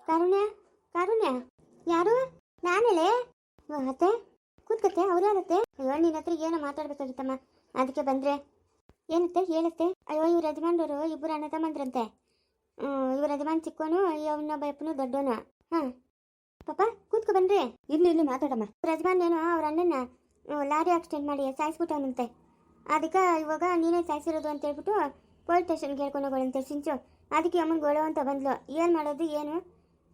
ಕಾರುಣ್ಯ ಕಾರುಣ್ಯ ಯಾರು? ನಾನೇಲೆ ಅತ್ತೆ ಕೂತ್ಕತ್ತೆ. ಅವ್ರು ಯಾರತ್ತೆ? ಅಯ್ಯೋ ನಿನ್ನ ಹತ್ರ ಏನೋ ಮಾತಾಡ್ಬೇಕಾಗಿತ್ತಮ್ಮ, ಅದಕ್ಕೆ ಬಂದ್ರೆ. ಏನತ್ತೆ ಹೇಳತ್ತೆ? ಅಯ್ಯೋ ಇವ್ರ ಯಜಮಾನ್ರವರು ಇಬ್ಬರು ಅಣ್ಣ ತಮ್ಮಂದ್ರಂತೆ. ಇವ್ರ ಯಜಮಾನ್ ಚಿಕ್ಕೋನು, ಇವನೊಬ್ಬ ಅಪ್ಪನು ದೊಡ್ಡೋನು. ಹಾಂ ಪಾಪ ಕೂತ್ಕೊ ಬನ್ರಿ. ಇಲ್ಲಿ ಮಾತಾಡಮ್ಮ. ಇವ್ರ ಯಜಮಾನ್ ಏನೋ ಅವ್ರ ಅಣ್ಣನ ಲಾರಿ ಆಕ್ಸಿಡೆಂಟ್ ಮಾಡಿ ಸಾಯಿಸ್ಬಿಟ್ಟವನಂತೆ. ಅದಕ್ಕೆ ಇವಾಗ ನೀನೇ ಸಾಯಿಸಿರೋದು ಅಂತ ಹೇಳ್ಬಿಟ್ಟು ಪೊಲೀಸ್ ಸ್ಟೇಷನ್ಗೆ ಹೇಳ್ಕೊಂಡು ಹೋಗೋಣಂತೆ ಸಿಂಚು. ಅದಕ್ಕೆ ಅಮ್ಮನ ಗೋಳು ಅಂತ ಬಂದ್ಲು. ಏನು ಮಾಡೋದು ಏನು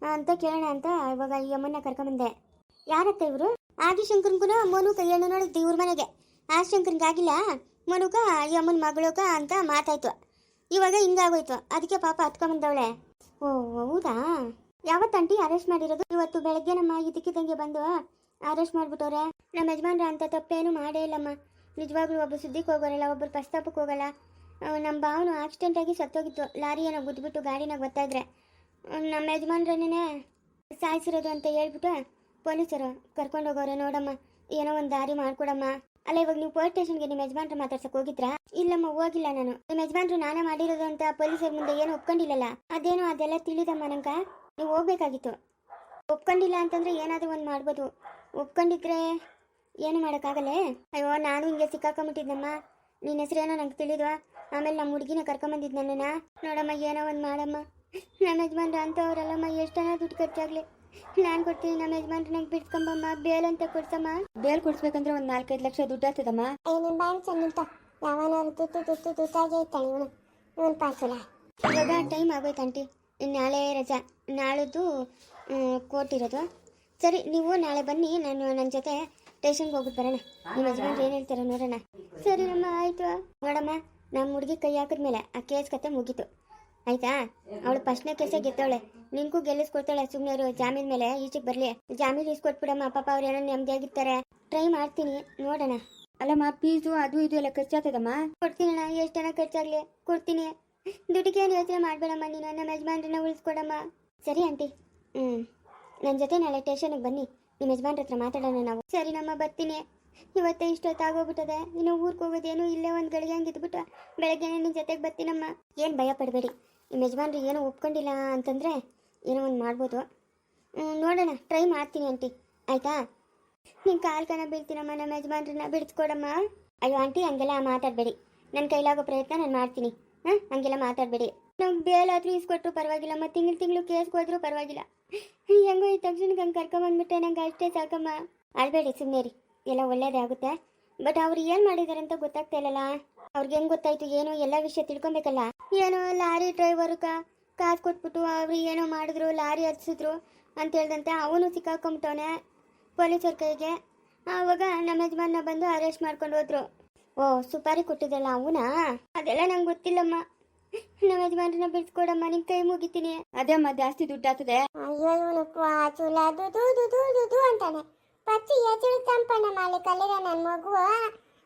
ಅಂತ ಕೇಳೋಣ ಅಂತ ಇವಾಗ ಈ ಅಮ್ಮನ್ನ ಕರ್ಕೊಂಬಂದೆ. ಯಾರತ್ತ ಇವರು? ಆದಿಶಂಕರ್ಗೂ ಮನು ಕೈಯನ್ನು ನೋಡಿದ್ದೆ ಇವ್ರ ಮನೆಗೆ. ಆದಿಶಂಕರ್ಗಾಗಿಲ್ಲ, ಮನುಕ ಈ ಅಮ್ಮನ ಮಗಳಕ ಅಂತ ಮಾತಾಯ್ತು. ಇವಾಗ ಹಿಂಗಾಗೋಯ್ತು. ಅದಕ್ಕೆ ಪಾಪ ಹತ್ಕೊಂಬಂದವಳೆ. ಓ ಹೌದಾ? ಯಾವತ್ತಂಟಿ ಅರೆಸ್ಟ್ ಮಾಡಿರೋದು? ಇವತ್ತು ಬೆಳಗ್ಗೆ ನಮ್ಮ ಇದಕ್ಕಿದ್ದಂಗೆ ಬಂದು ಅರೆಸ್ಟ್ ಮಾಡಿಬಿಟ್ಟವ್ರೆ. ನಮ್ಮ ಯಜಮಾನ್ರ ಅಂತ ತಪ್ಪೇನು ಮಾಡೇ ಇಲ್ಲಮ್ಮ. ನಿಜವಾಗ್ಲೂ ಒಬ್ಬರು ಸುದ್ದಿಗೆ ಹೋಗೋರಲ್ಲ, ಒಬ್ಬರು ಪ್ರಸ್ತಾಪಕ್ಕೆ ಹೋಗಲ್ಲ. ನಮ್ಮ ಭಾವನು ಆಕ್ಸಿಡೆಂಟಾಗಿ ಸತ್ತೋಗಿತ್ತು. ಲಾರಿ ಏನೋ ಗುದ್ದುಬಿಟ್ಟು ಗಾಡಿನಾಗ ಬರ್ತಾಯಿದ್ರೆ ನಮ್ಮ ಯಜಮಾನ್ರನ್ನೇ ಸಾಯಿಸಿರೋದು ಅಂತ ಹೇಳ್ಬಿಟ್ಟು ಪೊಲೀಸರು ಕರ್ಕೊಂಡು ಹೋಗೋರೆ. ನೋಡಮ್ಮ ಏನೋ ಒಂದು ದಾರಿ ಮಾಡ್ಕೊಡಮ್ಮ. ಅಲ್ಲ ಇವಾಗ ನೀವು ಪೊಲೀಸ್ ಸ್ಟೇಷನ್ಗೆ ನಿಮ್ಮ ಯಜಮಾನ್ರ ಮಾತಾಡ್ಸಕ್ಕೆ ಹೋಗಿದ್ರಾ? ಇಲ್ಲಮ್ಮ ಹೋಗಿಲ್ಲ ನಾನು. ನಿಮ್ಮ ಯಜಮಾನ್ರು ನಾನೇ ಮಾಡಿರೋದು ಅಂತ ಪೊಲೀಸರ ಮುಂದೆ ಏನು ಒಪ್ಕೊಂಡಿಲ್ಲಲ್ಲ. ಅದೇನೋ ಅದೆಲ್ಲ ತಿಳಿದಮ್ಮ ನಂಗ. ನೀವು ಹೋಗ್ಬೇಕಾಗಿತ್ತು. ಒಪ್ಕೊಂಡಿಲ್ಲ ಅಂತಂದ್ರೆ ಏನಾದರೂ ಒಂದು ಮಾಡ್ಬೋದು. ಒಪ್ಕೊಂಡಿದ್ರೆ ಏನು ಮಾಡೋಕ್ಕಾಗಲ್ಲೇ? ಅಯ್ಯೋ ನಾನು ಹಿಂಗೆ ಸಿಕ್ಕಾಕೊಂಬಿಟ್ಟಿದ್ದಮ್ಮ. ನಿನ್ನ ಹೆಸರೇನೋ ನಂಗೆ ತಿಳಿದ್ವಾ? ಆಮೇಲೆ ನಮ್ಮ ಹುಡುಗಿನ ಕರ್ಕೊಂಬಂದಿದ್ದು ನನ್ನನ್ನು. ನೋಡಮ್ಮ ಏನೋ ಒಂದು ಮಾಡಮ್ಮ. ನಮ್ಮ ಯಜಮಾನ್ರ ಅಂತವ್ರಲ್ಲಮ್ಮ, ಎಷ್ಟನ ದುಡ್ಡು ಖರ್ಚಾಗಲಿ ನಾನು ಕೊಡ್ತೀನಿ. ನಮ್ಮ ಯಜಮಾನ್ರ ನಂಗೆ ಬಿಡ್ಸ್ಕೊಂಬಮ್ಮ, ಬೇಲ್ ಅಂತ ಕೊಡ್ಸಮ್ಮ. ಬೇಲ್ ಕೊಡ್ಸ್ಬೇಕಂದ್ರೆ ಒಂದು 4-5 ಲಕ್ಷ ದುಡ್ಡು ಆಗ್ತದಮ್ಮ. ಇವಾಗ ಟೈಮ್ ಆಗೋಯ್ತು ಆಂಟಿ. ನಾಳೆ ರಜಾ, ನಾಳಿದ್ದು ಕೋರ್ಟ್ ಸರಿ ನೀವು ನಾಳೆ ಬನ್ನಿ, ನಾನು ನನ್ನ ಜೊತೆ ಸ್ಟೇಷನ್ಗೆ ಹೋಗ್ಬಿಟ್ಟು ಬರೋಣ. ನಿಮ್ಮ ಯಜಮಾನ್ರು ಏನು ಹೇಳ್ತಾರೆ ನೋಡೋಣ. ಸರಿ ನಮ್ಮ ಆಯಿತು. ನೋಡಮ್ಮ ನಮ್ಮ ಹುಡುಗಿ ಕೈ ಹಾಕಿದ್ಮೇಲೆ ಆ ಕೇಸ್ ಕತೆ ಮುಗೀತು ಆಯ್ತಾ? ಅವಳು ಫಸ್ಟ್ನೇ ಕೇಸೇ ಗೆದ್ದವಳೆ. ನಿನ್ಗೂ ಗೆಲ್ಲಿಸ್ಕೊಡ್ತಾಳೆ. ಸುಮ್ಮನೆ ಅವರು ಜಾಮೀನ್ ಮೇಲೆ ಈಚೆಗೆ ಬರಲಿ. ಜಾಮೀನು ಇಸ್ಕೊಟ್ಬಿಡಮ್ಮ. ಪಾಪ ಅವ್ರು ಏನೋ ನೆಮ್ಮದಿಯಾಗಿರ್ತಾರೆ. ಟ್ರೈ ಮಾಡ್ತೀನಿ, ನೋಡೋಣ. ಅಲ್ಲಮ್ಮ ಫೀಸು ಅದು ಇದು ಎಲ್ಲ ಖರ್ಚಾಗ್ತದಮ್ಮ. ಕೊಡ್ತೀನಣ್ಣ, ಎಷ್ಟನ ಖರ್ಚಾಗಲಿ ಕೊಡ್ತೀನಿ. ದುಡ್ಡಿಗೆ ಏನು ಯೋಚನೆ ಮಾಡಬೇಡಮ್ಮ. ನೀನು ನಮ್ಮ ಯಜಮಾನ್ರನ್ನ ಉಳಿಸ್ಕೊಡಮ್ಮ. ಸರಿ ಆಂಟಿ. ನನ್ನ ಜೊತೆ ನಾಳೆ ಸ್ಟೇಷನ್ಗೆ ಬನ್ನಿ, ನಿಮ್ಮ ಯಜಮಾನ್ರ ಹತ್ರ ಮಾತಾಡೋಣ ನಾವು. ಸರಿ ನಮ್ಮ ಬರ್ತೀನಿ. ಇವತ್ತೇ ಇಷ್ಟೊತ್ತಾಗೋಗ್ಬಿಟ್ಟದೆ. ಇನ್ನು ಊರಿಗೆ ಹೋಗೋದೇನು, ಇಲ್ಲೇ ಒಂದು ಗಳಿಗೆ ಹಂಗೆ ಇದ್ಬಿಟ್ಟು ಬೆಳಗ್ಗೆ ನಿನ್ನ ಜೊತೆಗೆ ಬರ್ತೀನಮ್ಮ. ಏನು ಭಯ ಪಡಬೇಡಿ. ನಿಮ್ಮ ಯಜಮಾನ್ರು ಏನೋ ಒಪ್ಕೊಂಡಿಲ್ಲ ಅಂತಂದರೆ ಏನೋ ಒಂದು ಮಾಡ್ಬೋದು. ನೋಡೋಣ, ಟ್ರೈ ಮಾಡ್ತೀನಿ ಆಂಟಿ ಆಯಿತಾ? ನಿನ್ನ ಕಾಲು ಕಣ ಬೀಳ್ತೀನಮ್ಮ. ನಮ್ಮ ಯಜಮಾನ್ರನ್ನ ಬಿಡಿಸ್ಕೊಡಮ್ಮ. ಅಯ್ಯೋ ಆಂಟಿ ಹಂಗೆಲ್ಲ ಮಾತಾಡಬೇಡಿ. ನನ್ನ ಕೈಲಾಗೋ ಪ್ರಯತ್ನ ನಾನು ಮಾಡ್ತೀನಿ. ಹಂಗೆಲ್ಲ ಮಾತಾಡಬೇಡಿ. ನಮ್ಗೆ ಬೇಲಾದರೂ ಇಸ್ಕೊಟ್ರು ಪರವಾಗಿಲ್ಲಮ್ಮ. ತಿಂಗಳು ಕೇಸ್ಗೆ ಹೋದ್ರೂ ಪರವಾಗಿಲ್ಲ. ಹೆಂಗೋ ಈ ತಕ್ಷಣಕ್ಕೆ ಹಂಗೆ ಕರ್ಕೊಂಬಂದ್ಬಿಟ್ಟೆ. ನಂಗೆ ಅಷ್ಟೇ ಸಾಕಮ್ಮ. ಅಳಬೇಡಿ, ಸುಮ್ಮನೆ ಎಲ್ಲ ಒಳ್ಳೇದೇ ಆಗುತ್ತೆ. ಬಟ್ ಅವ್ರು ಏನು ಮಾಡಿದ್ದಾರೆ ಅಂತ ಗೊತ್ತಾಗ್ತಾ ಇಲ್ಲಲ್ಲ. ಅವ್ರಿಗೆ ಹೆಂಗೆ ಗೊತ್ತಾಯ್ತು ಏನು ಎಲ್ಲ ವಿಷಯ ತಿಳ್ಕೊಬೇಕಲ್ಲ. ಏನೋ ಲಾರಿ ಡ್ರೈವರು ಕಾಸು ಕೊಟ್ಬಿಟ್ಟು ಅವ್ರು ಏನೋ ಮಾಡಿದ್ರು, ಲಾರಿ ಹಚ್ಚಿದ್ರು ಅಂತ ಹೇಳ್ದಂತೆ ಅವನು ಸಿಕ್ಕಾಕೊಂಬಿಟ್ಟವನೆ ಪೊಲೀಸರ ಕೈಗೆ. ಆವಾಗ ನಮ್ಮ ಯಜಮಾನ ಬಂದು ಅರೆಸ್ಟ್ ಮಾಡ್ಕೊಂಡು ಹೋದ್ರು. ಓ ಸುಪಾರಿ ಕೊಟ್ಟಿದ್ದಲ್ಲ ಅವನಾ? ಅದೆಲ್ಲ ನಂಗೆ ಗೊತ್ತಿಲ್ಲಮ್ಮ. ನಮ್ಮ ಯಜಮಾನ್ರನ್ನ ಬಿಡಿಸ್ಕೊಡಮ್ಮ, ನಿನ್ ಕೈ ಮುಗಿತೀನಿ. ಅದೇ ಅಮ್ಮ ಜಾಸ್ತಿ ದುಡ್ಡು ಆಗ್ತದೆ. ಅಯ್ಯೋ ಅಂತಾನೆ ಪಚ್ಚಿ ಎಚ್ಚುಳ್ತಂಪಣ್ಣ ಮಾಲಿ ಕಲಿರ ನನ್ನ ಮಗು.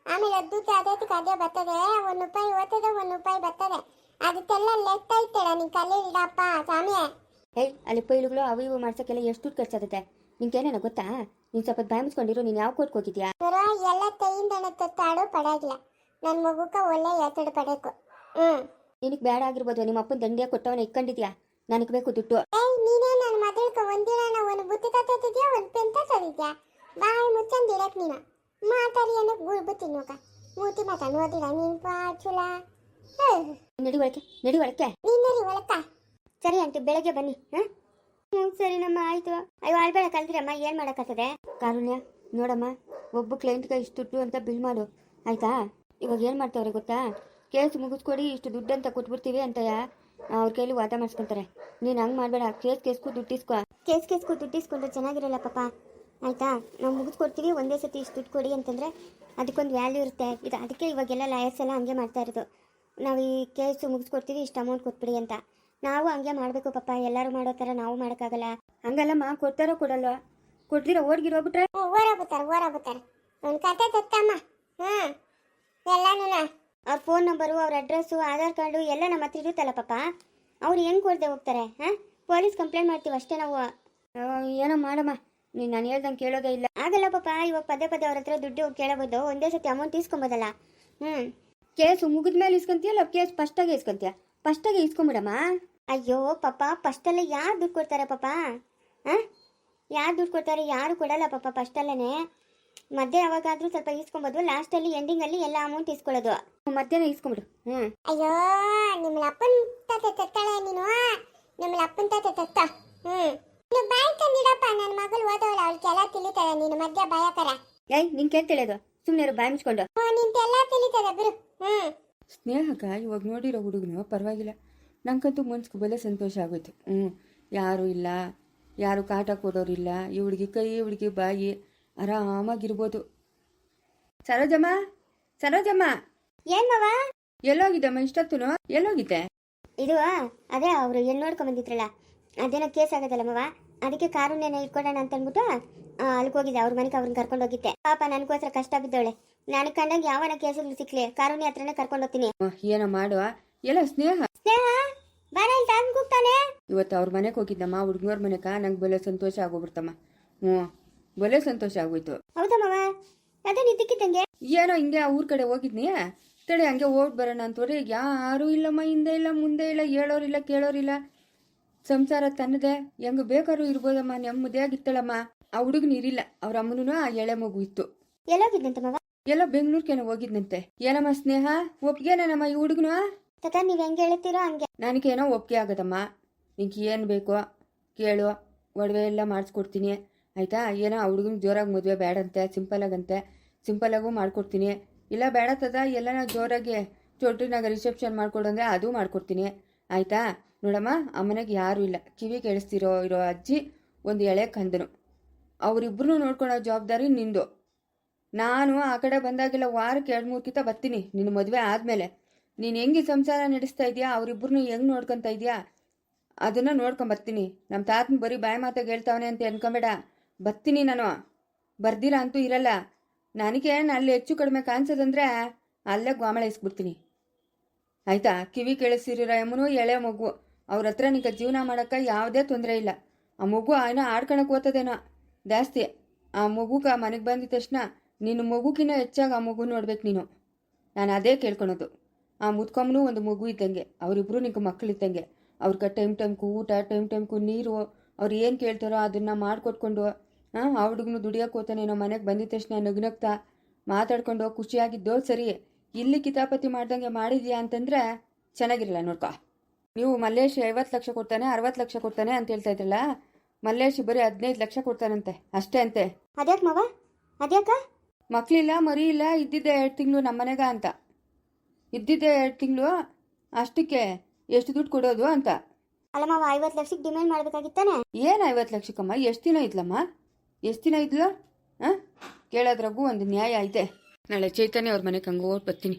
ಆಮೇಲೆ ದುಡ್ಡು ಅದಕ್ಕೆ ಅದೇ ಬರ್ತದೆ. 1 ರೂಪಾಯಿ ಓದ್ತದೆ, 1 ರೂಪಾಯಿ ಬರ್ತದೆ. ಅದಕ್ಕೆಲ್ಲ ಲೆಕ್ಕ ಐತೇಳ ನೀನ್ ಕಲಿಡಪ್ಪ ಸ್ವಾಮಿ. ಏಯ್ ಅಲ್ಲಿ ಪೈಲುಗಳು ಅವು ಇವು ಮಾಡ್ಸಕ್ಕೆಲ್ಲ ಎಷ್ಟು ದುಡ್ಡು ಖರ್ಚಾಗುತ್ತೆ ನಿನ್ಗೇನೇನೋ ಗೊತ್ತಾ? ನೀನ್ ಸ್ವಲ್ಪ ಬಾಯಿ ಮುಚ್ಕೊಂಡಿರು. ನೀನ್ ಯಾವ ಕೋರ್ಟ್ಗೆ ಹೋಗಿದ್ಯಾ? ಎಲ್ಲ ಕೈಯಿಂದನ ತತ್ತಾಡೋ ಪಡಾಗಿಲ್ಲ. ನನ್ನ ಮಗುಕ ಒಳ್ಳೆ ಎತ್ತಡ ಪಡಬೇಕು. ನಿನಗೆ ಬೇಡ ಆಗಿರ್ಬೋದು. ನಿಮ್ಮ ಅಪ್ಪನ ದಂಡಿಯ ಕೊಟ್ಟವನ ಇಟ್ಕೊಂಡಿದ್ಯಾ? ನನಗೆ ಬೇಕು ದುಡ್ಡು. ನೀನೇ ನನ್ನ ಮಗಳಕ ಒಂದಿನ ಒಂದು ಬುತ್ತಿ ತತ್ತಿದ್ಯಾ, ಒಂದು ಪೆನ್ ತತ್ತಿದ್ಯಾ? ಬಾಯಿ ಮುಚ್ಚಂದು ಇಡಕ್ ನೀನು ಮಾತಾಡಿ ಅನ್ನೋಕೆ ಗುಳ್ಬುತ್ತಿ ನೋಕ ಮೂತಿ ಮಾತಾಡೋದಿಲ್ಲ ನೀನು ಪಾಚುಲ. ನಡಿ ಒಳಕ್ಕೆ, ನಡಿ ಒಳಕ್ಕೆ. ನೀನು ನಡಿ ಒಳಕ್ಕ. ಸರಿ ಆಂಟಿ, ಬೆಳಗ್ಗೆ ಬನ್ನಿ. ಸರಿ ನಮ್ಮ ಆಯ್ತು. ಅಯ್ಯೋ ಆಳ್ಬೇಡ ಕಲ್ತಿರಮ್ಮ, ಏನು ಮಾಡೋಕ್ಕಾಗ್ತದೆ? ಕಾರುಣ್ಯ ನೋಡಮ್ಮ, ಒಬ್ಬ ಕ್ಲೈಂಟ್ಗೆ ಇಷ್ಟು ದುಡ್ಡು ಅಂತ ಬಿಲ್ ಮಾಡು ಆಯ್ತಾ? ಇವಾಗ ಏನು ಮಾಡ್ತಾವ್ರೆ ಗೊತ್ತಾ? ಕೇಸ್ ಮುಗಿಸ್ಕೊಡಿ, ಇಷ್ಟು ದುಡ್ಡು ಅಂತ ಕೊಟ್ಬಿಡ್ತೀವಿ ಅಂತ ಅವ್ರ ಕೈಲಿ ವಾದ ಮಾಡಿಸ್ಕೊಂತಾರೆ. ನೀನು ಹಂಗೆ ಮಾಡಬೇಡ. ಕೇಸ್ಗೂ ದುಡ್ಡಿಸ್ಕೊ. ಕೇಸ್ಗೂ ದುಡ್ಡಿಸ್ಕೊಂಡ್ರೆ ಚೆನ್ನಾಗಿರಲ್ಲ ಪಾಪ ಆಯಿತಾ? ನಾವು ಮುಗಿಸ್ಕೊಡ್ತೀವಿ, ಒಂದೇ ಸತಿ ಇಷ್ಟು ದುಡ್ಡು ಕೊಡಿ ಅಂತಂದರೆ ಅದಕ್ಕೊಂದು ವ್ಯಾಲ್ಯೂ ಇರುತ್ತೆ. ಇದು ಅದಕ್ಕೆ ಇವಾಗೆಲ್ಲ ಲಾಯರ್ಸ್ ಎಲ್ಲ ಹಂಗೆ ಮಾಡ್ತಾ ಇರೋದು. ನಾವು ಈ ಕೇಸು ಮುಗಿಸ್ಕೊಡ್ತೀವಿ, ಇಷ್ಟು ಅಮೌಂಟ್ ಕೊಟ್ಬಿಡಿ ಅಂತ. ನಾವು ಹಂಗೆ ಮಾಡಬೇಕು ಪಾಪ. ಎಲ್ಲರೂ ಮಾಡೋ ಥರ ನಾವು ಮಾಡೋಕ್ಕಾಗಲ್ಲ. ಹಂಗಲ್ಲಮ್ಮ, ಕೊಡ್ತಾರೋ ಕೊಡಲ್ಲ. ಕೊಡ್ದಿರೋ ಓಡ್ಗಿರೋಗ್ಬಿಟ್ರೆ ಓಡಾಗ್ಬಿಡ್ತಾರೆ. ಒಂದು ಕತೆ ತತ್ತಮ್ಮ. ಎಲ್ಲನೂ ಅವ್ರ ಫೋನ್ ನಂಬರು, ಅವ್ರ ಅಡ್ರೆಸ್ಸು, ಆಧಾರ್ ಕಾರ್ಡು ಎಲ್ಲ ನಮ್ಮ ಹತ್ರ ಇರುತ್ತಲ್ಲ ಪಾಪ. ಅವ್ರು ಹೆಂಗೆ ಕೊಡದೆ ಹೋಗ್ತಾರೆ? ಪೊಲೀಸ್ ಕಂಪ್ಲೇಂಟ್ ಮಾಡ್ತೀವಿ ಅಷ್ಟೇ ನಾವು. ಏನೋ ಮಾಡಮ್ಮ, ನೀನು ನಾನು ಹೇಳ್ದಂಗೆ ಕೇಳೋದೇ ಇಲ್ಲ. ಆಗಲ್ಲ ಪಾಪ. ಇವಾಗ ಪದೇ ಅವ್ರ ಹತ್ರ ದುಡ್ಡು ಕೇಳಬಹುದು. ಒಂದೇ ಸತಿ ಅಮೌಂಟ್ ಇಸ್ಕೊಬೋದಲ್ಲ. ಕೇಸು ಮುಗಿದ ಮೇಲೆ ಇಸ್ಕೊಂತೀಯ, ಅಲ್ಲ ಕೇಸ್ ಫಸ್ಟಾಗೆ ಇಸ್ಕೊಂತೀಯ? ಫಸ್ಟಾಗೆ ಇಸ್ಕೊಂಬಿಡಮ್ಮ. ಅಯ್ಯೋ ಪಾಪ ಫಸ್ಟಲ್ಲೇ ಯಾರು ದುಡ್ಡು ಕೊಡ್ತಾರೆ ಪಾಪ? ಹಾಂ, ಯಾರು ದುಡ್ಡು ಕೊಡ್ತಾರೆ? ಯಾರು ಕೊಡಲ್ಲ ಪಾಪ ಫಸ್ಟಲ್ಲೇ. ಮಧ್ಯೆ ಯಾವಾಗಾದ್ರೂ ಸ್ವಲ್ಪ ಇಸ್ಕೊಬೋದು, ಲಾಸ್ಟಲ್ಲಿ ಎಂಡಿಂಗಲ್ಲಿ ಎಲ್ಲ ಅಮೌಂಟ್ ಇಸ್ಕೊಳ್ಳೋದು. ಮಧ್ಯಾಹ್ನ ಇಸ್ಕೊಂಬಿಡು. ಅಯ್ಯೋ ನಿಮ್ಮ ಅಪ್ಪನ ತಾತ ತತ್ತಾಳೆ ನೀನು, ನಿಮ್ಮ ಅಪ್ಪನ ತಾತ ತತ್ತ. ನೀನು ಬಾಯ್ ತಂದಿಡಪ್ಪ, ನನ್ನ ಮಗಳು ಓದವಳ, ಅವಳಿಗೆಲ್ಲ ತಿಳಿತಾಳೆ, ನೀನು ಮಧ್ಯ ಬಾಯಕರ. ಏಯ್ ನಿನ್ ಕೇಳ್ತ ಹೇಳೋದು, ಸುಮ್ಮನೆ ಬಾಯಿ ಮುಚ್ಕೊಂಡು. ನಿಂತೆಲ್ಲ ತಿಳಿತದೆ ಬಿಡು. ಸ್ನೇಹಕ್ಕ ಇವಾಗ ನೋಡಿರೋ ಹುಡುಗನು ಪರವಾಗಿಲ್ಲ, ನಂಗಂತೂ ಮನ್ಸಿಗೆ ಬಲೆ ಸಂತೋಷ ಆಗೋಯ್ತು. ಯಾರೂ ಇಲ್ಲ, ಯಾರು ಕಾಟ ಕೊಡೋರಿಲ್ಲ, ಈ ಹುಡುಗಿ ಕೈ ಈ ಹುಡುಗಿ ಬಾಯಿ ಆರಾಮಾಗಿರ್ಬೋದು. ಸರೋಜಮ್ಮ, ಸರೋಜಮ್ಮ, ಏನ್ ಮಾವ? ಎಲ್ಲೋಗಿದ್ದಮ್ಮ ಇಷ್ಟೊತ್ತು? ಎಲ್ಲೋಗಿದ್ದೆ? ಇದು ಅದೇ ಅವರು ಎಲ್ಲಿ ನೋಡ್ಕೊಂಡ್ ಬಂದಿದ್ರಲ್ಲ, ಅದೇನೋ ಕೇಸ್ ಆಗೋದಲ್ಲ ಮಾವ, ಅದಕ್ಕೆ ಕಾರುಣ್ಯನ ಇಟ್ಕೊಡೋಣ ಅಂತ ಅಂದ್ಬಿಟ್ಟು ಅಲ್ಲಿಗೆ ಹೋಗಿದ್ದೆ, ಅವ್ರ ಮನೆಗೆ ಅವ್ರನ್ನ ಕರ್ಕೊಂಡು ಹೋಗಿದ್ದೆ. ಪಾಪ ನನಗೋಸ್ಕರ ಕಷ್ಟ ಬಿದ್ದವಳೆ, ನನಗೆ ಕಂಡಂಗೆ ಯಾವನ ಕೇಸುಗಳು ಸಿಕ್ಲಿ ಕಾರುಣ್ಯ ಹತ್ರನೇ ಕರ್ಕೊಂಡು ಹೋಗ್ತೀನಿ. ಏನೋ ಮಾಡುವ. ಎಲ್ಲ ಸ್ನೇಹ ಸ್ನೇಹ ಬಾರ ಇಲ್ಲಿ ತಾನು ಕೂಗ್ತಾನೆ. ಇವತ್ತು ಅವ್ರ ಮನೆಗೆ ಹೋಗಿದ್ದಮ್ಮ, ಹುಡುಗನವ್ರ ಮನೆಗ. ನಂಗೆ ಬಲೆ ಸಂತೋಷ ಆಗೋಗ್ಬಿಡ್ತಮ್ಮ. ಬಲೆ ಸಂತೋಷ ಆಗೋಯ್ತು. ಹೌದಾ ಮಾವ? ಅದೇ ನಿದ್ದಕ್ಕಿದ್ದಂಗೆ ಏನೋ ಹಿಂಗೆ ಆ ಊರ್ ಕಡೆ ಹೋಗಿದ್ನಿ, ತಡಿ ಹಂಗೆ ಹೋಗಿ ಬರೋಣ ಅಂತವ್ರೆ. ಯಾರೂ ಇಲ್ಲಮ್ಮ, ಹಿಂದೆ ಇಲ್ಲ ಮುಂದೆ ಇಲ್ಲ, ಹೇಳೋರಿಲ್ಲ ಕೇಳೋರಿಲ್ಲ. ಸಂಸಾರ ತನ್ನದೆ, ಹೆಂಗೆ ಬೇಕಾದ್ರೂ ಇರ್ಬೋದಮ್ಮ, ನೆಮ್ಮದಿಯಾಗಿತ್ತಳಮ್ಮ. ಆ ಹುಡುಗನ ಇರಿಲ್ಲ, ಅವ್ರ ಅಮ್ಮನೂ ಆ ಎಳೆ ಮಗು ಇತ್ತು. ಎಲ್ಲೋಗಿದ್ದಂತೆ ಮಾವ? ಎಲ್ಲ ಬೆಂಗ್ಳೂರ್ಕೇನೋ ಹೋಗಿದ್ನಂತೆ. ಏನಮ್ಮ ಸ್ನೇಹ, ಒಪ್ಗೆನೇನಮ್ಮ ಈ ಹುಡುಗನು? ತತ ನೀವ್ ಹೆಂಗೆ ಹೇಳ್ತೀರೋ ಹಂಗೆ. ನನಗೇನೋ ಒಪ್ಪಿಗೆ ಆಗೋದಮ್ಮ, ನಿಂಗೆ ಏನು ಬೇಕೋ ಕೇಳು, ಒಡವೆ ಎಲ್ಲ ಮಾಡಿಸ್ಕೊಡ್ತೀನಿ ಆಯಿತಾ. ಏನೋ ಆ ಹುಡುಗನ ಜೋರಾಗಿ ಮದುವೆ ಬೇಡಂತೆ, ಸಿಂಪಲ್ಲಾಗೂ ಮಾಡ್ಕೊಡ್ತೀನಿ. ಇಲ್ಲ ಬೇಡ ತದ, ಎಲ್ಲ ಜೋರಾಗಿ ಚೌಟ್ರಿನಾಗ ರಿಸೆಪ್ಷನ್ ಮಾಡ್ಕೊಡಂದ್ರೆ ಅದು ಮಾಡ್ಕೊಡ್ತೀನಿ ಆಯಿತಾ. ನೋಡಮ್ಮ, ಆ ಮನೆಗೆ ಯಾರೂ ಇಲ್ಲ, ಕಿವಿ ಕೇಳಿಸ್ತಿರೋ ಅಜ್ಜಿ, ಒಂದು ಎಳೆ ಕಂದನು, ಅವರಿಬ್ಬರು ನೋಡ್ಕೊಳ್ಳೋ ಜವಾಬ್ದಾರಿ ನಿಂದು. ನಾನು ಆ ಕಡೆ ಬಂದಾಗೆಲ್ಲ ವಾರಕ್ಕೆ 2-3 ಕಿತ ಬರ್ತೀನಿ. ನಿನ್ನ ಮದುವೆ ಆದಮೇಲೆ ನೀನು ಹೆಂಗೆ ಸಂಸಾರ ನಡೆಸ್ತಾ ಇದೆಯಾ, ಅವರಿಬ್ಬರನ್ನೂ ಹೆಂಗೆ ನೋಡ್ಕೊತಾ ಇದೆಯಾ ಅದನ್ನು ನೋಡ್ಕೊಂಬರ್ತೀನಿ. ನಮ್ಮ ತಾತನ ಬರೀ ಬಾಯಿ ಮಾತಾಗ ಹೇಳ್ತಾವನೆ ಅಂತ ಅನ್ಕೊಂಬೇಡ, ಬರ್ತೀನಿ ನಾನು. ಬರ್ದಿರ ಅಂತೂ ಇರಲ್ಲ. ನನಗೆ ಅಲ್ಲಿ ಹೆಚ್ಚು ಕಡಿಮೆ ಕಾಣಿಸೋದಂದ್ರೆ ಅಲ್ಲೇ ಗೋಮಳ ಇಸ್ಬಿಡ್ತೀನಿ ಆಯಿತಾ. ಕಿವಿ ಕೇಳಿಸಿರೋ ಎಮ್ಮನು ಎಳೆ ಮಗು, ಅವ್ರ ಹತ್ರ ನಿಂಗೆ ಜೀವನ ಮಾಡೋಕ್ಕೆ ಯಾವುದೇ ತೊಂದರೆ ಇಲ್ಲ. ಆ ಮಗು ಏನೋ ಆಡ್ಕೊಳಕ್ಕೆ ಓದ್ತದೇನೋ ಜಾಸ್ತಿ. ಆ ಮಗುಗೆ ಮನೆಗೆ ಬಂದಿದ ತಕ್ಷಣ ನಿನ್ನ ಮಗುಗಿನ್ನ ಹೆಚ್ಚಾಗಿ ಆ ಮಗು ನೋಡ್ಬೇಕು ನೀನು. ನಾನು ಅದೇ ಕೇಳ್ಕೊಳೋದು. ಆ ಮುತ್ಕೊಮ್ಮನೂ ಒಂದು ಮಗು ಇದ್ದಂಗೆ, ಅವರಿಬ್ಬರು ನಿಂಗೆ ಮಕ್ಕಳಿದ್ದಂಗೆ. ಅವ್ರಿಗೆ ಟೈಮ್ಗೂ ಊಟ, ಟೈಮ್ಗೂ ನೀರು, ಅವ್ರು ಏನು ಕೇಳ್ತಾರೋ ಅದನ್ನು ಮಾಡಿಕೊಟ್ಕೊಂಡು, ಆ ಹುಡುಗನು ದುಡಿಯೋಕೆ ಹೋಗ್ತಾನೇನೋ, ಮನೆಗೆ ಬಂದಿದ ತಕ್ಷಣ ನಗ್ನಗ್ತಾ ಮಾತಾಡ್ಕೊಂಡು ಖುಷಿಯಾಗಿದ್ದೋ ಸರಿ. ಇಲ್ಲಿ ಕಿತಾಪತಿ ಮಾಡ್ದಂಗೆ ಮಾಡಿದ್ಯಾ ಅಂತಂದರೆ ಚೆನ್ನಾಗಿರಲ್ಲ. ನೋಡ್ಕೊ, ನೀವು ಮಲ್ಲೇಶ್ 50 ಲಕ್ಷ ಕೊಡ್ತಾನೆ, 60 ಲಕ್ಷ ಕೊಡ್ತಾನೆ ಅಂತ ಹೇಳ್ತಾ ಇದ್ರಲ್ಲ, ಮಲ್ಲೇಶ್ ಬರೀ 15 ಲಕ್ಷ ಕೊಡ್ತಾನಂತೆ ಅಷ್ಟೇ ಅಂತೆ. ಅದ್ಯಾಕೆ ಮಾವ? ಅದ್ಯಾಕ? ಮಕ್ಕಳಿಲ್ಲ, ಮರಿ ಇಲ್ಲ, ಇದ್ದಿದ್ದೆ 2 ತಿಂಗಳು ನಮ್ಮ ಮನೆಗ ಅಂತ. ಇದ್ದಿದ್ದೆ 2 ತಿಂಗಳು, ಅಷ್ಟಕ್ಕೆ ಎಷ್ಟು ದುಡ್ಡು ಕೊಡೋದು ಅಂತ. ಅಲ್ಲ ಮಾವ, 50 ಲಕ್ಷಕ್ಕೆ ಡಿಮ್ಯಾಂಡ್ ಮಾಡ್ಬೇಕಾಗಿತ್ತಾನೆ. ಏನು 50 ಲಕ್ಷಕ್ಕಮ್ಮ? ಎಷ್ಟು ದಿನ ಇದ್ಲಮ್ಮ? ಎಷ್ಟು ದಿನ ಇದ್ಲು? ಹಾಂ, ಕೇಳೋದ್ರಾಗೂ ಒಂದು ನ್ಯಾಯ ಐತೆ. ನಾಳೆ ಚೈತನ್ಯ ಅವ್ರ ಮನೆಗೆ ಹಂಗೆ ಓಟ್ ಬರ್ತೀನಿ,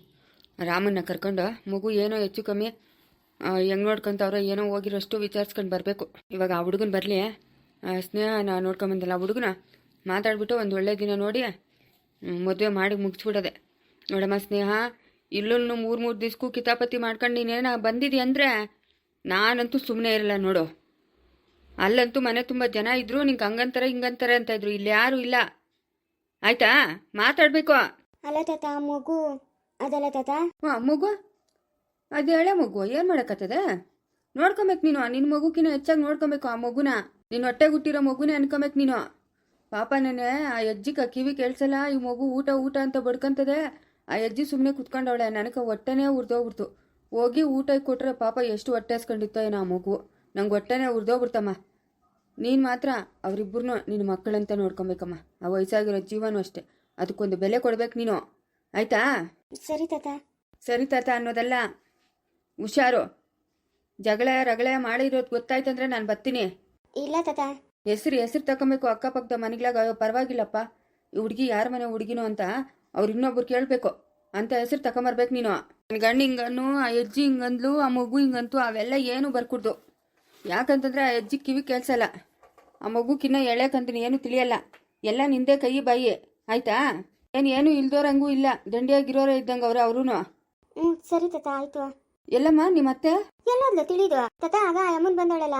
ರಾಮನ್ನ ಕರ್ಕೊಂಡು. ಮಗು ಏನೋ ಹೆಚ್ಚು ಕಮ್ಮಿ ಹೆಂಗೆ ನೋಡ್ಕೊಂತವ್ರೋ ಏನೋ, ಹೋಗಿರೋಷ್ಟು ವಿಚಾರಿಸ್ಕೊಂಡು ಬರಬೇಕು. ಇವಾಗ ಆ ಹುಡುಗನ ಬರಲಿ, ಸ್ನೇಹ ನೋಡ್ಕೊಂಬಂದಲ್ಲ ಆ ಹುಡುಗನ, ಮಾತಾಡ್ಬಿಟ್ಟು ಒಂದು ಒಳ್ಳೆ ದಿನ ನೋಡಿ ಮದುವೆ ಮಾಡಿ ಮುಗಿಸ್ಬಿಡೋದೆ. ನೋಡಮ್ಮ ಸ್ನೇಹ, ಇಲ್ಲೂ 3 ದಿವ್ಸಕ್ಕೂ ಕಿತಾಪತಿ ಮಾಡ್ಕೊಂಡು ನೀನೇನ ಬಂದಿದ್ದೀ ಅಂದರೆ ನಾನಂತೂ ಸುಮ್ಮನೆ ಇರಲ್ಲ ನೋಡು. ಅಲ್ಲಂತೂ ಮನೆ ತುಂಬ ಜನ ಇದ್ರು, ನಿಂಗೆ ಹಂಗಂತಾರೆ ಹಿಂಗಂತಾರೆ ಅಂತ ಇದ್ರು. ಇಲ್ಲಿ ಯಾರೂ ಇಲ್ಲ ಆಯ್ತಾ, ಮಾತಾಡಬೇಕು. ಅಲ್ಲ ತಾತ, ಮಗು ಅದಲ್ಲ ತಾತ. ಹಾಂ, ಮಗು ಅದು ಎಳೆ ಮಗು, ಏನು ಮಾಡೋಕ್ಕತ್ತದೆ? ನೋಡ್ಕೊಬೇಕು ನೀನು. ನಿನ್ನ ಮಗುಕಿನ ಹೆಚ್ಚಾಗಿ ನೋಡ್ಕೊಬೇಕು ಆ ಮಗುನ. ನಿನ್ನ ಹೊಟ್ಟೆ ಹುಟ್ಟಿರೋ ಮಗುನೇ ಅನ್ಕೊಬೇಕು ನೀನು. ಪಾಪ ನೆನೆ ಆ ಅಜ್ಜಿಗೆ ಕಿವಿ ಕೇಳಿಸಲ್ಲ, ಈ ಮಗು ಊಟ ಅಂತ ಬಡ್ಕೊಂತದೆ. ಆ ಅಜ್ಜಿ ಸುಮ್ಮನೆ ಕುತ್ಕೊಂಡವಳೆ, ನನಗೆ ಹೊಟ್ಟೆನೇ ಉರ್ದೋಗ್ಬಿಡ್ತು. ಹೋಗಿ ಊಟ ಕೊಟ್ಟರೆ ಪಾಪ ಎಷ್ಟು ಹೊಟ್ಟೆ ಹಸ್ಕೊಂಡಿತ್ತೋ ಏನೋ ಆ ಮಗು. ನಂಗೆ ಹೊಟ್ಟೆನೇ ಉರ್ದೋಗ್ಬಿಡ್ತಮ್ಮ. ನೀನು ಮಾತ್ರ ಅವರಿಬ್ಬರನ್ನೂ ನಿನ್ನ ಮಕ್ಕಳಂತ ನೋಡ್ಕೊಬೇಕಮ್ಮ. ಆ ವಯಸ್ಸಾಗಿರೋ ಜೀವನೂ ಅಷ್ಟೇ, ಅದಕ್ಕೊಂದು ಬೆಲೆ ಕೊಡ್ಬೇಕು ನೀನು ಆಯಿತಾ. ಸರಿ ತಾತ. ಸರಿ ತಾತ ಅನ್ನೋದಲ್ಲ, ಹುಷಾರು. ಜಗಳ ರಗಳೆ ಮಾಡಿರೋದು ಗೊತ್ತಾಯ್ತಂದ್ರೆ ನಾನು ಬರ್ತೀನಿ. ಇಲ್ಲ ತಾತ. ಹೆಸರು ತಗೊಬೇಕು ಅಕ್ಕಪಕ್ಕದ ಮನೆಗ್ಲಾಗ. ಪರವಾಗಿಲ್ಲಪ್ಪ, ಈ ಹುಡುಗಿ ಯಾರ ಮನೆ ಹುಡುಗಿನೋ ಅಂತ ಅವ್ರು ಇನ್ನೊಬ್ರು ಕೇಳಬೇಕು ಅಂತ ಹೆಸರು ತಗೊಂಬರ್ಬೇಕು ನೀನು. ನನ್ನ ಗಂಡು ಹಿಂಗನ್ನು, ಆ ಅಜ್ಜಿ ಹಿಂಗಂದ್ಲು, ಆ ಮಗು ಹಿಂಗಂತು, ಅವೆಲ್ಲ ಏನು ಬರ್ಕೊಡ್ದು. ಯಾಕಂತಂದ್ರೆ ಆ ಅಜ್ಜಿ ಕಿವಿ ಕೇಳಿಸಲ್ಲ, ಆ ಮಗುಕಿನ್ನ ಎಳೆಕಂತೀನಿ ಏನು ತಿಳಿಯಲ್ಲ. ಎಲ್ಲ ನಿಂದೆ ಕೈ ಬಾಯಿ ಆಯ್ತಾ. ಏನು ಇಲ್ದೋರಂಗೂ ಇಲ್ಲ, ದಂಡಿಯಾಗಿರೋರೇ ಇದ್ದಂಗೆ ಅವರು. ಸರಿ ತಾತ, ಆಯ್ತು. ಎಲ್ಲಮ್ಮ ನಿಮ್ಮತ್ತೆ? ಎಲ್ಲೋದ್ಲು ತಿಳಿದು ತಾತ? ಆಗ ಆ ಅಮ್ಮನ್ ಬಂದವಳಲ್ಲ,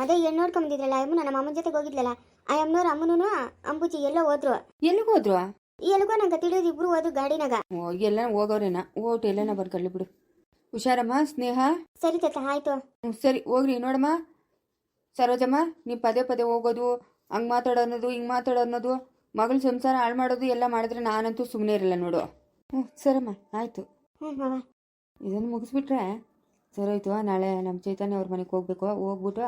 ಅದೇ ಹೆಣ್ಣು ನೋಡ್ಕೊಂಬಂದಿದ್ರಲ್ಲ ಆ ಅಮ್ಮನ, ನಮ್ಮ ಅಮ್ಮನ ಜೊತೆಗೆ ಹೋಗಿದ್ಲಲ್ಲ ಆ ಅಮ್ಮನವ್ರು, ಅಮ್ಮನೂ ಅಂಬುಜಿ ಎಲ್ಲೋ ಹೋದ್ರು. ಎಲ್ಲಿಗೆ ಹೋದ್ರು? ಎಲ್ಗೋ ನಂಗೆ ತಿಳಿಯೋದು, ಇಬ್ರು ಹೋದ್ರು ಗಾಡಿನಾಗ. ಎಲ್ಲ ಹೋಗೋರೇನ, ಓಟು ಎಲ್ಲನ ಬರ್ಕೊಳ್ಳಿ ಬಿಡು. ಹುಷಾರಮ್ಮ ಸ್ನೇಹ. ಸರಿ ತಾತ ಆಯಿತು. ಸರಿ ಹೋಗ್ರಿ. ನೋಡಮ್ಮ ಸರೋಜಮ್ಮ, ನೀವು ಪದೇ ಪದೇ ಹೋಗೋದು, ಹಂಗೆ ಮಾತಾಡೋದು ಹಿಂಗೆ ಮಾತಾಡೋದು, ಮಗಳ ಸಂಸಾರ ಹಾಳು ಮಾಡೋದು ಎಲ್ಲ ಮಾಡಿದ್ರೆ ನಾನಂತೂ ಸುಮ್ಮನೆ ಇರಲ್ಲ ನೋಡು. ಸರಮ್ಮ ಆಯಿತು. ಮಾವ. ಇದನ್ನು ಮುಗಿಸ್ಬಿಟ್ರೆ ಸರೋಯ್ತು. ನಾಳೆ ನಮ್ಮ ಚೈತನ್ಯ ಅವ್ರ ಮನೆಗೆ ಹೋಗ್ಬೇಕು. ಹೋಗ್ಬಿಟ್ಟು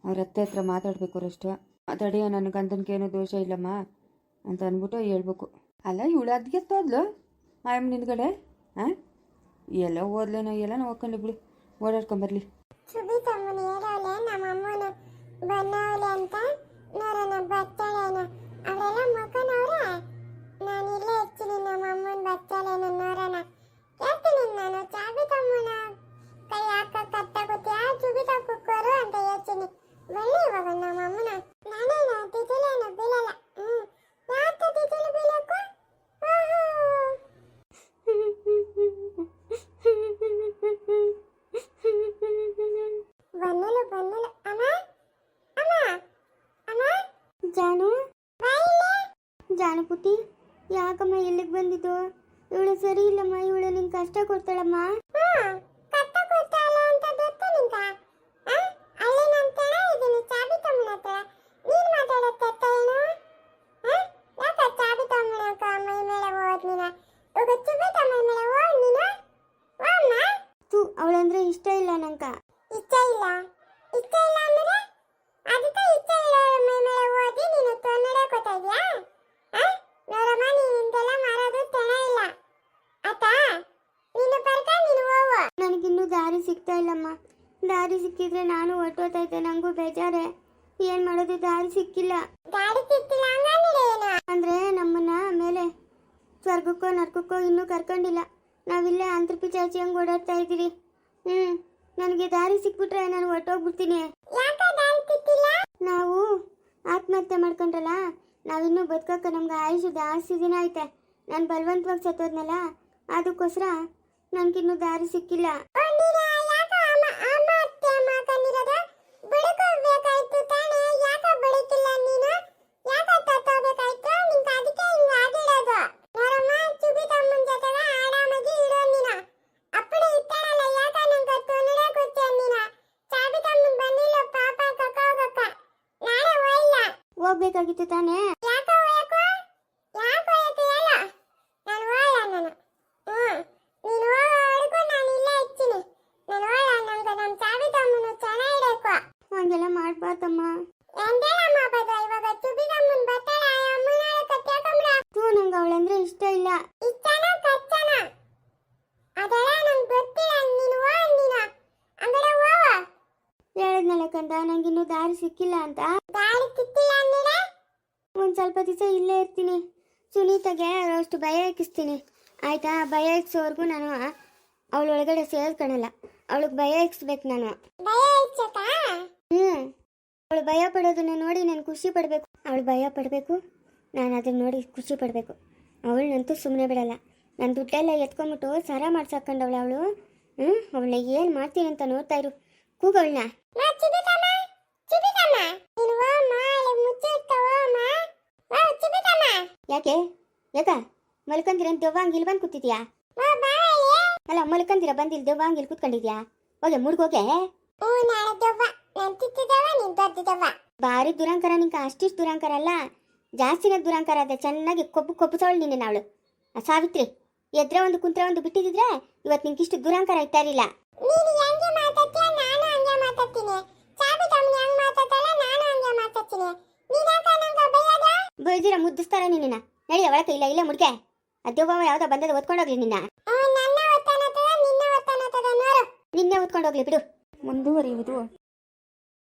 ಅವ್ರ ಅತ್ತೆ ಹತ್ರ ಮಾತಾಡಬೇಕು. ಅಷ್ಟು ಮಾತಾಡಿ ನನ್ನ ಗಂಧನಿಗೇನು ದೋಷ ಇಲ್ಲಮ್ಮ ಅಂತ ಅಂದ್ಬಿಟ್ಟು ಹೇಳ್ಬೇಕು. ಅಲ್ಲ ಇವಳು ಅದಕ್ಕೆ ತೋದ್ಲು ಆಯಮ್ಮ ನಿನ್ಗಡೆ. ಹಾಂ ಎಲ್ಲ ಓದ್ಲೇನೋ ಎಲ್ಲ ಹೋಗ್ಕೊಂಡು ಬಿಡು, ಓಡಾಡ್ಕೊಂಬರ್ಲಿ. ಸುಬಿತಮ್ಮನ ಹೇಳೋಲೆ ನಮ್ಮ ಅಮ್ಮನ ಬನ್ನವಲೆ ಅಂತ ನೋಡೋಣ ಬರ್ತಾಳೇನೋ. ಅವಳೆಲ್ಲ ಮಕ್ಕನವ್ರೆ, ನಾನು ಇಲ್ಲೇ ಇರ್ತೀನಿ. ನಮ್ಮ ಅಮ್ಮನ ಬರ್ತಾಳೇನೋ ನೋಡೋಣ. ಹೇಳ್ತೀನಿ ನಾನು ಚಾಬಿತಮ್ಮನ ಕೈ ಹಾಕ ಕತ್ತಾಗುತ್ತೆ ಚುಬಿತ ಕುಕ್ಕರು ಅಂತ ಹೇಳ್ತೀನಿ. ಬಳ್ಳಿ ಇವಾಗ ನಮ್ಮ ಅಮ್ಮನ ನಾನೇನು ತಿಥಿಲೇನು ಬೀಳಲ್ಲ. ಯಾಕೆ ತಿಥಿಲು ಬೀಳಕ್ಕೂ ಬನ್ನಲು ಬನ್ನಲು. ಅಮ್ಮ ಅಮ್ಮ ಅಮ್ಮ ಜಾನು ಬಾಯಿಲೆ ಜಾನು ಪುಟ್ಟಿ, ಯಾಕಮ್ಮ ಇಲ್ಲಿಗೆ ಬಂದಿದ್ದು? ಇವಳು ಸರಿ ಇಲ್ಲಮ್ಮ, ಇವಳು ನಿಂಗೆ ಕಷ್ಟ ಕೊಡ್ತಾಳಮ್ಮ. ಕತ್ತ ಕೊಡ್ತಾಳ ಅಂತ ಗೊತ್ತು ನಿಂತ? ಅಲ್ಲಿ ನಾನು ತಡ ಇದ್ದೀನಿ ಚಾಬಿ ತಮ್ಮನ ಹತ್ರ. ನೀನು ಮಾತಾಡತ್ತೆ ಏನು? ಯಾಕ ಚಾಬಿ ತಮ್ಮನ ಮೈ ಮೇಲೆ ಹೋದ್ ನೀನ? ಇವಾಗ ಚುಬಿ ತಮ್ಮನ ಮೇಲೆ ಹೋಗ್ ನೀನು. ಅಮ್ಮ ತೂ, ಅವಳಂದ್ರೆ ಇಷ್ಟ ಇಲ್ಲ ನಂಕ. ಇಷ್ಟ ಇಲ್ಲ ಇಷ್ಟ ಇಲ್ಲ ಅಂದ್ರೆ ಅದಕ್ಕೆ ಇಷ್ಟ ಇಲ್ಲ ಮೈ ಮೇಲೆ ಹೋದಿ ನೀನು ತೊಂದರೆ ಕೊಡ್ತಾ ಇದೀಯಾ? ನೋಡಮ್ಮ ನೀನು ಇಂತೆಲ್ಲ ಮಾಡೋದು ತಡ ಇಲ್ಲ ಆತಾ. ನೀನು ಬರ್ಕ ನೀನು ಹೋಗು. ನನಗಿನ್ನೂ ದಾರಿ ಸಿಗ್ತಾ ಇಲ್ಲಮ್ಮ. ದಾರಿ ಸಿಕ್ಕಿದ್ರೆ ನಾನು ಹೊಟ್ಟೋತೈತೆ, ನನಗೂ ಬೇಜಾರೆ. ಏನು ಮಾಡೋದು, ದಾರಿ ಸಿಕ್ಕಿಲ್ಲ. ಗಾಡಿ ಸಿಕ್ಕಿಲ್ಲ ಹಂಗಂದ್ರೆ ಏನು? ಅಂದರೆ ನಮ್ಮನ್ನ ಮೇಲೆ ಸ್ವರ್ಗಕ್ಕೋ ನರ್ಕಕ್ಕೋ ಇನ್ನೂ ಕರ್ಕೊಂಡಿಲ್ಲ. ನಾವಿಲ್ಲೇ ಅಂತರ್ಪಿ ಚಾಚಿ ಹಂಗೆ ಓಡಾಡ್ತಾ ಇದ್ದೀರಿ. ನನಗೆ ದಾರಿ ಸಿಕ್ಬಿಟ್ರೆ ನಾನು ಹೊಟ್ಟೋಗ್ಬಿಡ್ತೀನಿ. ಯಾಕ ದಾರಿ ಸಿಕ್ಕಿಲ್ಲ? ನಾವು ಆತ್ಮಹತ್ಯೆ ಮಾಡ್ಕೊಂಡ್ರಲ್ಲ, ನಾವಿನ್ನೂ ಬದುಕಕ್ಕೆ ನಮ್ಗೆ ಆಯುಷು ಜಾಸ್ತಿ ದಿನ ಐತೆ. ನಾನು ಬಲವಂತವಾಗಿ ಸತ್ತೋದ್ನಲ್ಲ, ಅದಕ್ಕೋಸ್ಕರ ನನಗಿನ್ನೂ ದಾರಿ ಸಿಕ್ಕಿಲ್ಲ. ನೀನು ಯಾಕ ಆತ್ಮಹತ್ಯೆ ಮಾಡ್ಕೊಂಡಿರೋದು? ಬದುಕೋಬೇಕಾಯ್ತು ತಾನೇ, ಯಾಕ ಬದುಕಿಲ್ಲ ನೀನು? ಯಾಕ ತತ್ತೋಗ್ಬೇಕಾಯ್ತು? ನಿಂಗೆ ಅದಕ್ಕೆ ಹಿಂಗೆ ಆಗಿರೋದು. ನೋಡಮ್ಮ ಚುಬಿ ತಮ್ಮನ ಜೊತೆಗೆ ಆರಾಮಾಗಿ ಇರೋ ನೀನು. ಅಪ್ಪಡೆ ಇತ್ತಾಳಲ್ಲ, ಯಾಕ ನಂಗೆ ತೊಂದರೆ ಕೊಡ್ತೀಯ ನೀನು? ಚಾಬಿ ತಮ್ಮನ ಬಂದಿಲ್ಲ ಪಾಪ ಕಕ್ಕೋಗಕ್ಕ. ನಾಳೆ ಹೋಯ್ಲ್ಲ. ಹೋಗ್ಬೇಕಾಗಿತ್ತು ತಾನೇ. ಯಾಕ ಹೋಯಕ್ಕೋ? ಯಾಕ ಹೋಯಕ್ಕೆ ಹೇಳ? ನಾನು ಹೋಯಲ್ಲ ನಾನು. ನೀನು ಹೋಗೋವರೆಗೂ ನಾನು ಇಲ್ಲೇ ಇರ್ತೀನಿ. ನಾನು ಹೋಯಲ್ಲ. ನಂಗೆ ನಮ್ಮ ಚಾಬಿ ತಮ್ಮನ ಚೆನ್ನಾಗಿಡಬೇಕು. ಹಂಗೆಲ್ಲ ಮಾಡಬಾರ್ದಮ್ಮ. ಎಂದೆಲ್ಲ ಮಾಡಬಾರ್ದು? ಇವಾಗ ಚುಬಿ ತಮ್ಮನ ಬರ್ತಾಳ, ಅಮ್ಮನ ಕಟ್ಟಾಕೊಂಬ್ರ. ತೂ, ನಂಗೆ ಅವಳಂದ್ರೆ ಇಷ್ಟ ಇಲ್ಲ. ಇಷ್ಟನ ಕಚ್ಚನ ಅದೆಲ್ಲ ನಂಗೆ ಗೊತ್ತಿಲ್ಲ. ನೀನು ಹೋಗ್ ನೀನು ಅಂಗಡೆ ಹೋಗು. ಹೇಳಿದ್ನಲ್ಲ ಕಂದ, ನಂಗಿನ್ನೂ ದಾರಿ ಸಿಕ್ಕಿಲ್ಲ ಅಂತ. ದಾರಿ ಸಿಕ್ಕಿಲ್ಲ ಅಂದ್ರೆ ಒಂದು ಸ್ವಲ್ಪ ದಿವಸ ಇಲ್ಲೇ ಇರ್ತೀನಿ. ಸುನೀತಾಗೆ ಅಷ್ಟು ಭಯ ಇಕ್ಕಿಸ್ತೀನಿ, ಆಯಿತಾ? ಭಯ ಇಕ್ಸೋವರೆಗೂ ನಾನು ಅವಳೊಳಗಡೆ ಸೇರ್ಕೊಳಲ್ಲ. ಅವಳಿಗೆ ಭಯ ಇಕ್ಸ್ಬೇಕು ನಾನು. ಭಯ ಇಚ್ಚಕ? ಅವಳು ಭಯ ಪಡೋದನ್ನ ನೋಡಿ ನಾನು ಖುಷಿ ಪಡಬೇಕು. ಅವಳು ಭಯ ಪಡಬೇಕು, ನಾನು ಅದನ್ನ ನೋಡಿ ಖುಷಿ ಪಡಬೇಕು. ಅವಳನ್ನಂತೂ ಸುಮ್ಮನೆ ಬಿಡಲ್ಲ. ನನ್ನ ದುಡ್ಡೆಲ್ಲ ಎತ್ಕೊಂಡ್ಬಿಟ್ಟು ಸರ ಮಾಡ್ಸಾಕೊಂಡವಳು ಅವಳು. ಅವಳನ್ನ ಏನು ಮಾಡ್ತೀನಿ ಅಂತ ನೋಡ್ತಾ ಇರು. ಕೂಗವಳನ್ನ. ಚುಬಿತಮ್ಮ ಚುಬಿತಮ್ಮ ನೀನು ಹೋಮ್ಮ, ಅಲ್ಲಿ ಮುಚ್ಚಿರ್ತಾವ ಹೋಮ್ಮ. ಚುಬಿತಮ್ಮ ಯಾಕೆ ಯಾಕ ಮಲ್ಕಂದಿರ ದೆವ್ವಂಗೆ ಇಲ್ಲಿ ಬಂದು ಕೂತಿದ್ಯಾ? ಬಾಳೆ. ಅಲ್ಲ, ಮಲ್ಕಂದಿರ ಬಂದಿಲ್ಲ ದೆವ್ವಂಗೆ ಇಲ್ಲಿ ಕೂತ್ಕೊಂಡಿದ್ಯಾ? ಹೋಗೆ ಮುಡ್ಗೋಗೆ. ನಾಳೆ ದೆವ್ವ. ನಾನು ತಿತ್ತಿದವ, ನೀನು ದೊಡ್ಡದವ. ಭಾರಿ ದುರಂಕಾರ ನಿಂಕ. ಅಷ್ಟಿಷ್ಟು ದುರಂಕಾರ ಅಲ್ಲ, ಜಾಸ್ತಿನೇ ದುರಂಕಾರ ಅದ. ಚೆನ್ನಾಗಿ ಕೊಬ್ಬಿಸೋಳು ನಿನ್ನೆ ಅವಳು. ಸಾವಿತ್ರಿ ಎದ್ರೆ ಒಂದು ಕುಂತ್ರೆ ಒಂದು ಬಿಟ್ಟಿದ್ರೆ ಇವತ್ತು ನಿಂಗೆ ಇಷ್ಟು ದುರಂಕಾರ ಇರ್ತಾ ಇರಲಿಲ್ಲ. ನೀನು ಹೆಂಗೆ ಮಾತಾಡ್ತೀಯ ನಾನು ಹಂಗೆ ಮಾತಾಡ್ತೀನಿ. ಚಾಬಿ ತಮ್ಮನ ಹೆಂಗೆ ಮಾತಾಡ್ತಾಳ ನಾನು ಹಂಗೆ ಮಾತಾಡ್ತೀನಿ. ನೀನಾಕ ನಂಗೆ ಬೈಯದ? ಬೈದಿರ ಮುದ್ದಿಸ್ತಾರ ನಿನ್ನ. ನಡಿಯ ಒಳಕ್ಕೆ. ಇಲ್ಲ ಇಲ್ಲೇ ಮುಡ್ಕೆ. ಅದ್ಯವ್ವ ಯಾವುದೋ ಬಂದದ ಓದ್ಕೊಂಡೋಗ್ಲಿ ನಿನ್ನ. ನನ್ನ ಒತ್ತಾನತದ ನಿನ್ನ ಒತ್ತಾನತದ ನೋಡು. ನಿನ್ನೆ ಓದ್ಕೊಂಡೋಗ್ಲಿ ಬಿಡು. ಮುಂದುವರಿಯುವುದು